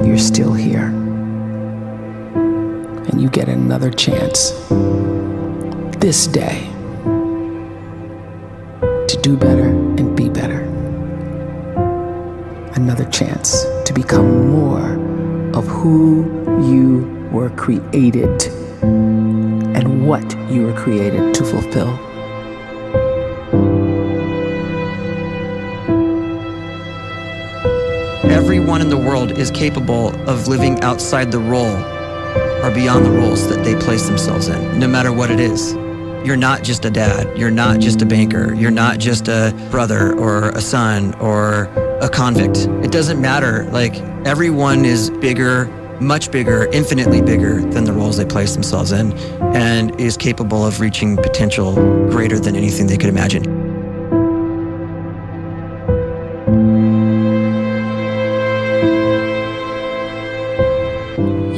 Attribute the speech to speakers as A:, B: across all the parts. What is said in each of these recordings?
A: you're still here. And you get another chance this day to do better and be better. Another chance to become more of who you were created and what you were created to fulfill.
B: Everyone in the world is capable of living outside the role or beyond the roles that they place themselves in, no matter what it is. You're not just a dad, you're not just a banker, you're not just a brother or a son or a convict. It doesn't matter. Like, everyone is bigger, much bigger, infinitely bigger than the roles they place themselves in, and is capable of reaching potential greater than anything they could imagine.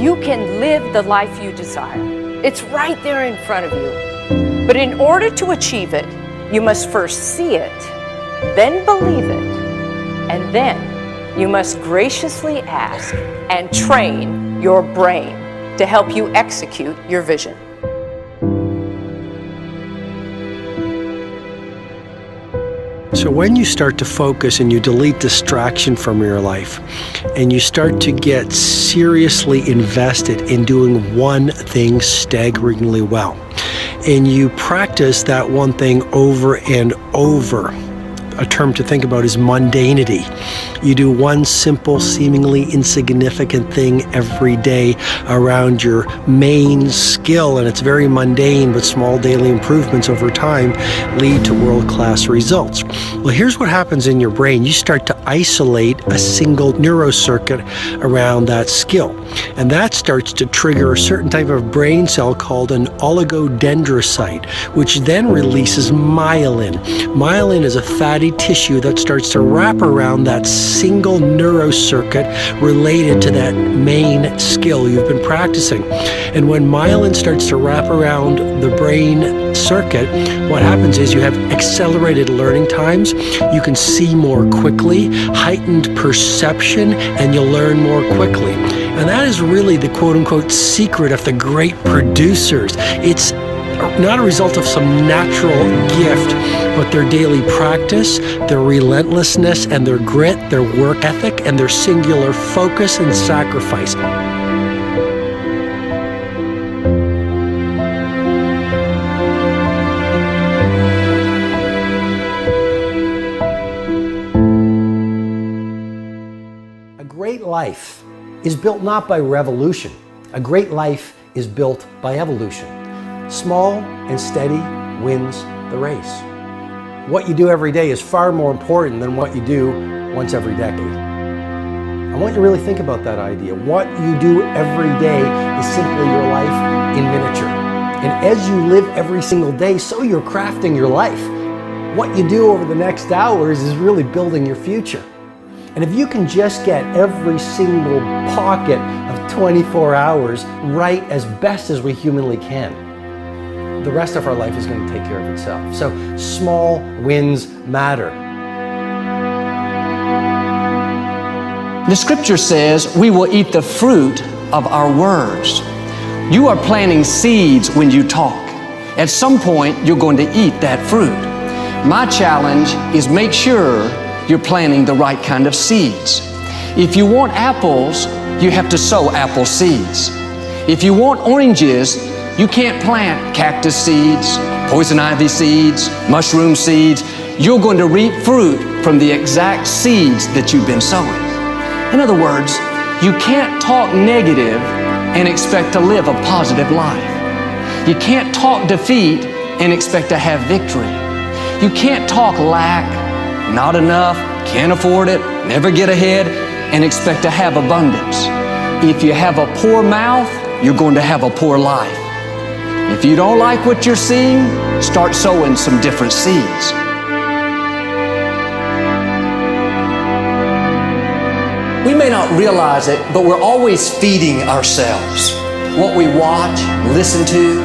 C: You can live the life you desire. It's right there in front of you. But in order to achieve it, you must first see it, then believe it, and then you must graciously ask and train your brain to help you execute your vision.
D: So when you start to focus and you delete distraction from your life, and you start to get seriously invested in doing one thing staggeringly well, and you practice that one thing over and over, a term to think about is mundanity. You do one simple, seemingly insignificant thing every day around your main skill, and it's very mundane, but small daily improvements over time lead to world-class results. Well, here's what happens in your brain. You start to isolate a single neurocircuit around that skill, and that starts to trigger a certain type of brain cell called an oligodendrocyte, which then releases myelin. Myelin is a fatty tissue that starts to wrap around that single neurocircuit related to that main skill you've been practicing. And when myelin starts to wrap around the brain circuit, what happens is you have accelerated learning times, you can see more quickly, heightened perception, and you'll learn more quickly. And that is really the quote-unquote secret of the great producers. It's not a result of some natural gift, but their daily practice, their relentlessness and their grit, their work ethic, and their singular focus and sacrifice. A great life is built not by revolution. A great life is built by evolution. Small and steady wins the race. What you do every day is far more important than what you do once every decade. I want you to really think about that idea. What you do every day is simply your life in miniature. And as you live every single day, so you're crafting your life. What you do over the next hours is really building your future. And if you can just get every single pocket of 24 hours right as best as we humanly can, the rest of our life is going to take care of itself. So small wins matter.
E: The scripture says we will eat the fruit of our words. You are planting seeds when you talk. At some point, you're going to eat that fruit. My challenge is make sure you're planting the right kind of seeds. If you want apples, you have to sow apple seeds. If you want oranges, you can't plant cactus seeds, poison ivy seeds, mushroom seeds. You're going to reap fruit from the exact seeds that you've been sowing. In other words, you can't talk negative and expect to live a positive life. You can't talk defeat and expect to have victory. You can't talk lack, not enough, can't afford it, never get ahead, and expect to have abundance. If you have a poor mouth, you're going to have a poor life. If you don't like what you're seeing, start sowing some different seeds. We may not realize it, but we're always feeding ourselves. What we watch, listen to,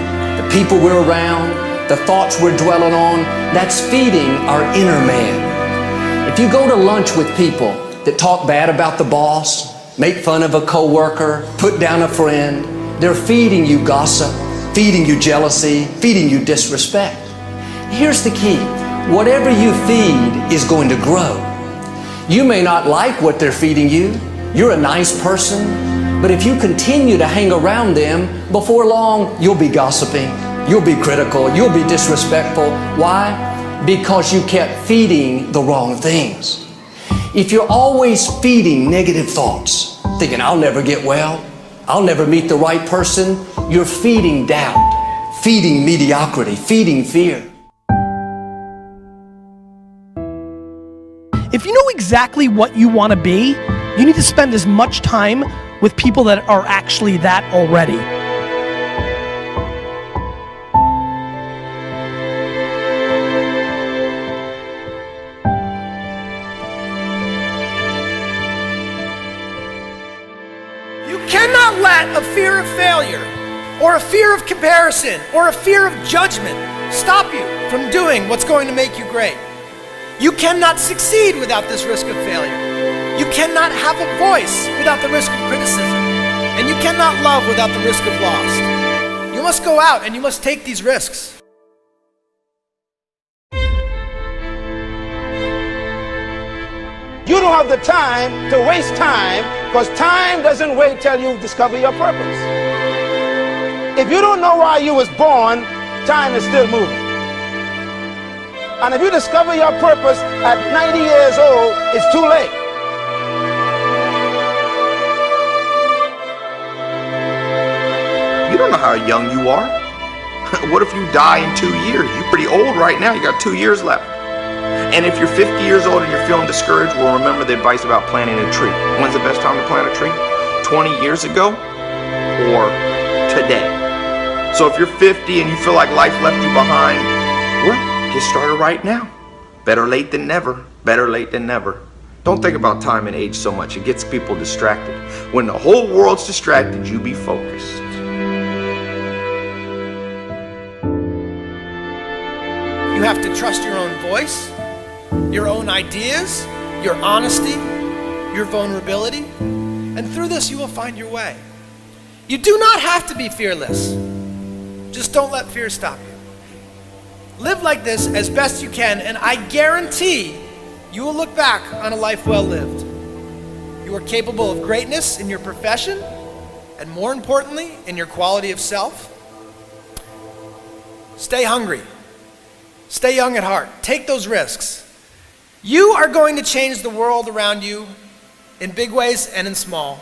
E: the people we're around, the thoughts we're dwelling on, that's feeding our inner man. If you go to lunch with people that talk bad about the boss, make fun of a coworker, put down a friend. They're feeding you gossip, feeding you jealousy, feeding you disrespect. Here's the key. Whatever you feed is going to grow. You may not like what they're feeding you. You're a nice person, but if you continue to hang around them, before long, you'll be gossiping, you'll be critical, you'll be disrespectful. Why? Because you kept feeding the wrong things. If you're always feeding negative thoughts, thinking, I'll never get well, I'll never meet the right person, you're feeding doubt, feeding mediocrity, feeding fear.
F: If you know exactly what you want to be, you need to spend as much time with people that are actually that already. You cannot let a fear of failure, or a fear of comparison, or a fear of judgment stop you from doing what's going to make you great. You cannot succeed without this risk of failure. You cannot have a voice without the risk of criticism. And you cannot love without the risk of loss. You must go out and you must take these risks.
G: You don't have the time to waste time, because time doesn't wait till you discover your purpose. If you don't know why you was born, time is still moving. And if you discover your purpose at 90 years old, it's too late.
H: You don't know how young you are. What if you die in 2 years? You're pretty old right now. You got 2 years left. And if you're 50 years old and you're feeling discouraged, well, remember the advice about planting a tree. When's the best time to plant a tree? 20 years ago or today? So if you're 50 and you feel like life left you behind, well, get started right now. Better late than never. Better late than never. Don't think about time and age so much. It gets people distracted. When the whole world's distracted, you be focused.
F: You have to trust your own voice, your own ideas, your honesty, your vulnerability, and through this you will find your way. You do not have to be fearless. Just don't let fear stop you. Live like this as best you can, and I guarantee you will look back on a life well lived. You are capable of greatness in your profession, and more importantly, in your quality of self. Stay hungry. Stay young at heart. Take those risks. You are going to change the world around you in big ways and in small.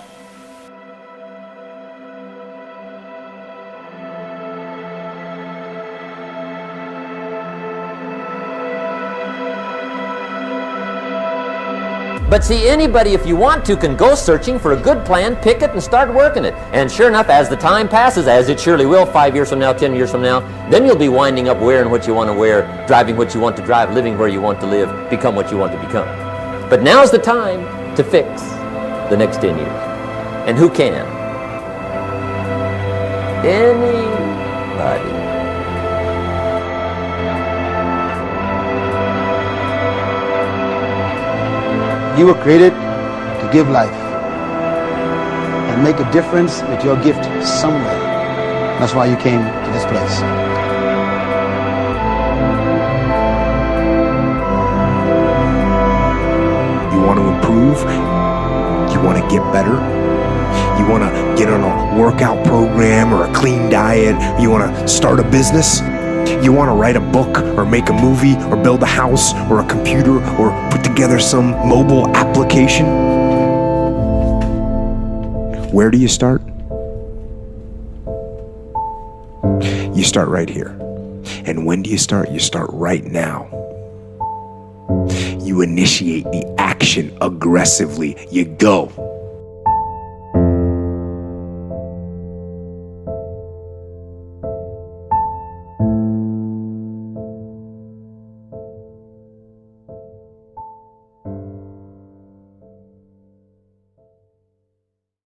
I: But see, anybody, if you want to, can go searching for a good plan, pick it, and start working it. And sure enough, as the time passes, as it surely will 5 years from now, 10 years from now, then you'll be winding up wearing what you want to wear, driving what you want to drive, living where you want to live, become what you want to become. But now's the time to fix the next 10 years. And who can? Anybody.
G: You were created to give life and make a difference with your gift somewhere. That's why you came to this place.
J: You want to improve? You want to get better? You want to get on a workout program or a clean diet? You want to start a business? You want to write a book or make a movie or build a house or a computer or put together some mobile application? Where do you start? You start right here. And when do you start? You start right now. You initiate the action aggressively. You go.